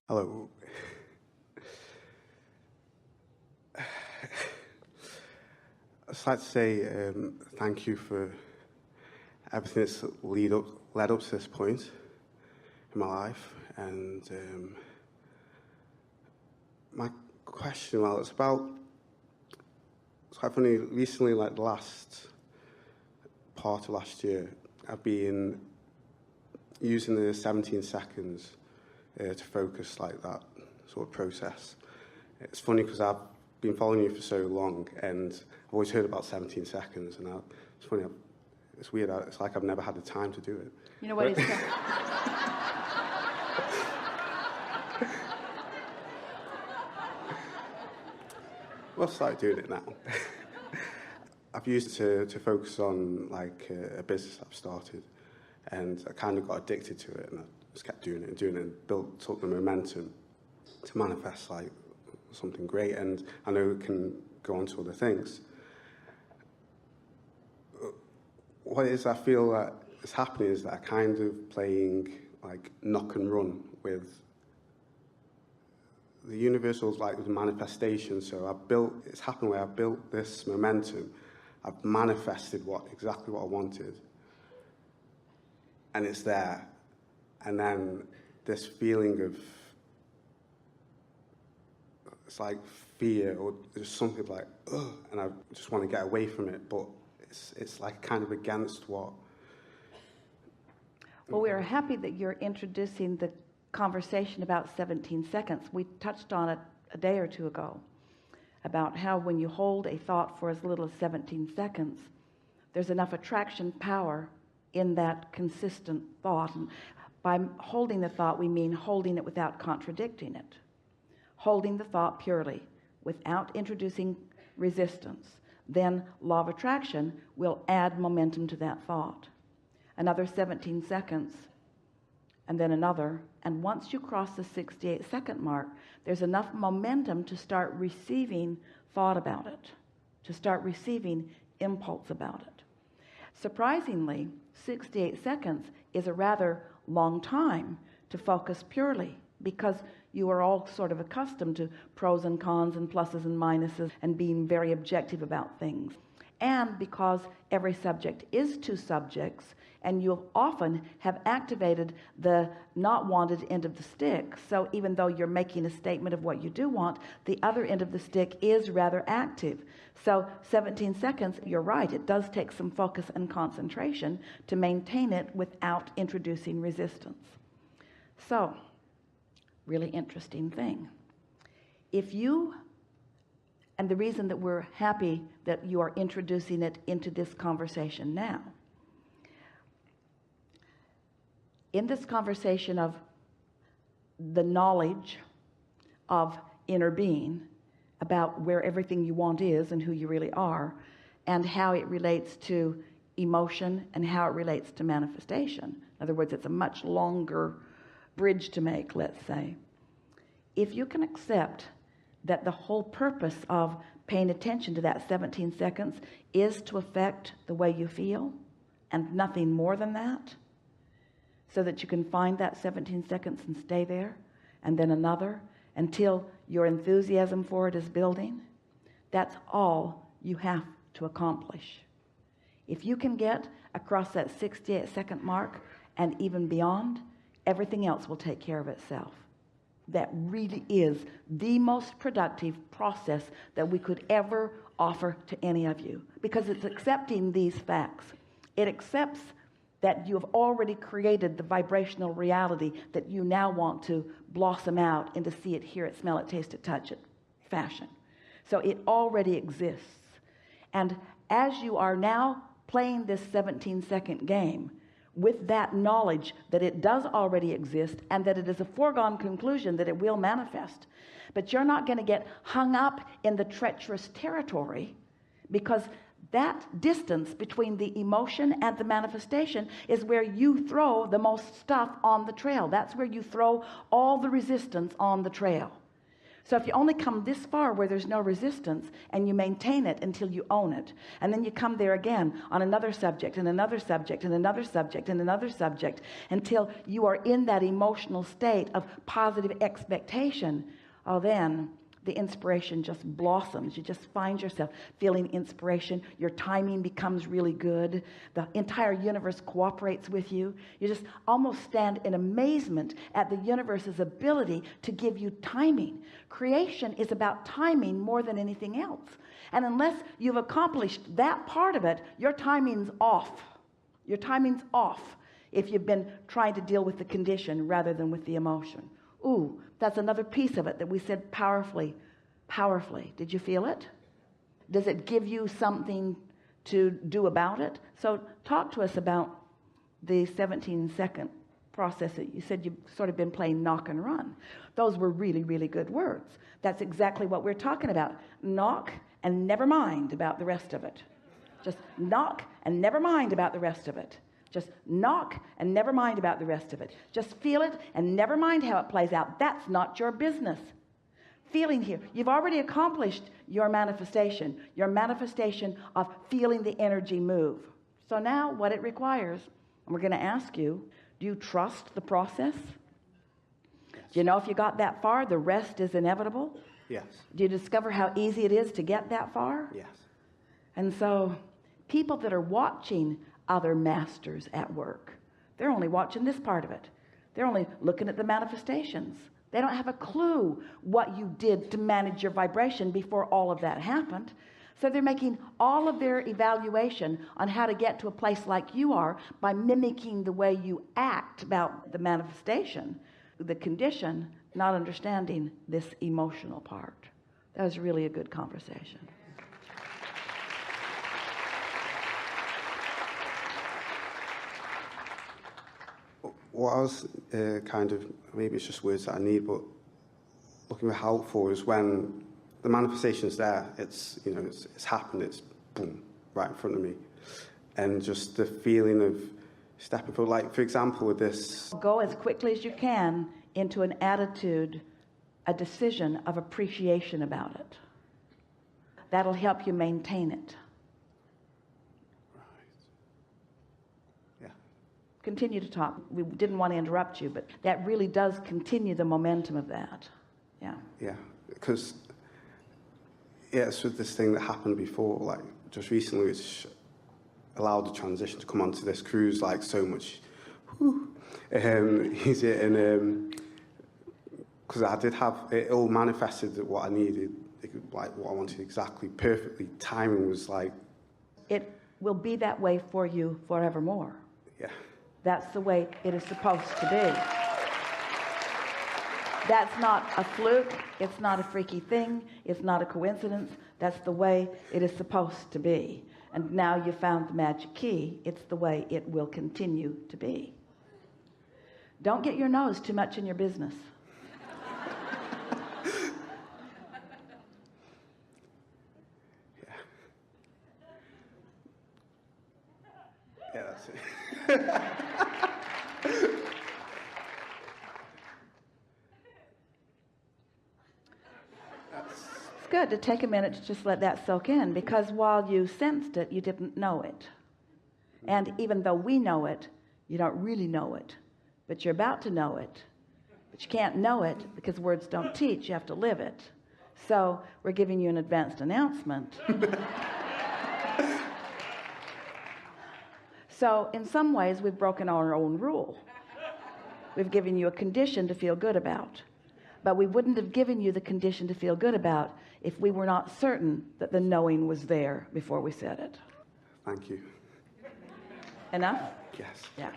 Hello. I'd just like to say thank you for everything that's led up to this point in my life. And my question, well, it's quite funny, recently, like the last part of last year, I've been using the 17 seconds to focus, like that sort of process. It's funny because I've been following you for so long, and I've always heard about 17 seconds, and it's funny, it's weird, it's like I've never had the time to do it. You know what he's saying? Well, I'll start doing it now. I've used it to focus on like a business I've started, and I kind of got addicted to it, and I just kept doing it and built up the momentum to manifest like something great, and I know it can go on to other things. What it is I feel that is happening is that I kind of playing like knock and run with the universal's like with manifestation. So it's happened where I've built this momentum, I've manifested exactly what I wanted, and it's there. And then this feeling of, it's like fear or just something like, ugh, and I just want to get away from it, but it's like kind of against what. Well, we are happy that you're introducing the conversation about 17 seconds. We touched on it a day or two ago about how when you hold a thought for as little as 17 seconds, there's enough attraction power in that consistent thought. And by holding the thought, we mean holding it without contradicting it. Holding the thought purely without introducing resistance. Then law of attraction will add momentum to that thought. Another 17 seconds, and then another. And once you cross the 68-second mark, there's enough momentum to start receiving thought about it, to start receiving impulse about it. Surprisingly, 68 seconds is a rather long time to focus purely, because you are all sort of accustomed to pros and cons and pluses and minuses and being very objective about things. And because every subject is two subjects, and you'll often have activated the not wanted end of the stick. So even though you're making a statement of what you do want, the other end of the stick is rather active. So 17 seconds, you're right, it does take some focus and concentration to maintain it without introducing resistance. So, really interesting thing. And the reason that we're happy that you are introducing it into this conversation now, in this conversation of the knowledge of inner being, about where everything you want is and who you really are, and how it relates to emotion and how it relates to manifestation. In other words, it's a much longer bridge to make, let's say. If you can accept that the whole purpose of paying attention to that 17 seconds is to affect the way you feel, and nothing more than that, so that you can find that 17 seconds and stay there, and then another, until your enthusiasm for it is building, that's all you have to accomplish. If you can get across that 68-second mark and even beyond, everything else will take care of itself. That really is the most productive process that we could ever offer to any of you, because it's accepting these facts. It accepts that you have already created the vibrational reality that you now want to blossom out into see it, hear it, smell it, taste it, touch it fashion. So it already exists. And as you are now playing this 17-second game with that knowledge that it does already exist and that it is a foregone conclusion that it will manifest, but you're not going to get hung up in the treacherous territory, because that distance between the emotion and the manifestation is where you throw the most stuff on the trail. That's where you throw all the resistance on the trail. So if you only come this far where there's no resistance and you maintain it until you own it, and then you come there again on another subject and another subject and another subject and another subject until you are in that emotional state of positive expectation, oh, then the inspiration just blossoms. You just find yourself feeling inspiration. Your timing becomes really good. The entire universe cooperates with you. You just almost stand in amazement at the universe's ability to give you timing. Creation is about timing more than anything else. And unless you've accomplished that part of it, your timing's off. Your timing's off if you've been trying to deal with the condition rather than with the emotion. Ooh, that's another piece of it that we said powerfully. Did you feel it? Does it give you something to do about it? So talk to us about the 17-second process that you said you've sort of been playing knock and run. Those were really, really good words. That's exactly what we're talking about. Knock and never mind about the rest of it. Just knock and never mind about the rest of it. Just knock and never mind about the rest of it. Just feel it and never mind how it plays out. That's not your business. Feeling here. You've already accomplished your manifestation of feeling the energy move. So now what it requires, and we're going to ask you, do you trust the process? Yes. Do you know if you got that far, the rest is inevitable? Yes. Do you discover how easy it is to get that far? Yes. And so people that are watching other masters at work, they're only watching this part of it. They're only looking at the manifestations. They don't have a clue what you did to manage your vibration before all of that happened. So they're making all of their evaluation on how to get to a place like you are by mimicking the way you act about the manifestation, the condition, not understanding this emotional part. That was really a good conversation. What I was kind of, maybe it's just words that I need, but looking for help for is when the manifestation's there, it's, you know, it's happened, it's boom, right in front of me. And just the feeling of stepping forward, like, for example, with this. Go as quickly as you can into an attitude, a decision of appreciation about it. That'll help you maintain it. Continue to talk. We didn't want to interrupt you, but that really does continue the momentum of that. Yeah. Yeah, because it's with this thing that happened before, like just recently, which allowed the transition to come onto this cruise like so much easier. And because I did have it all manifested what I needed, like what I wanted exactly, perfectly. Timing was like. It will be that way for you forevermore. Yeah. That's the way it is supposed to be. That's not a fluke. It's not a freaky thing. It's not a coincidence. That's the way it is supposed to be. And now you found the magic key. It's the way it will continue to be. Don't get your nose too much in your business. Yeah, that's it. It's good to take a minute to just let that soak in, because while you sensed it, you didn't know it. And even though we know it, you don't really know it. But you're about to know it. But you can't know it because words don't teach. You have to live it. So we're giving you an advanced announcement. So in some ways, we've broken our own rule. We've given you a condition to feel good about. But we wouldn't have given you the condition to feel good about if we were not certain that the knowing was there before we said it. Thank you. Enough? Yes. Yeah.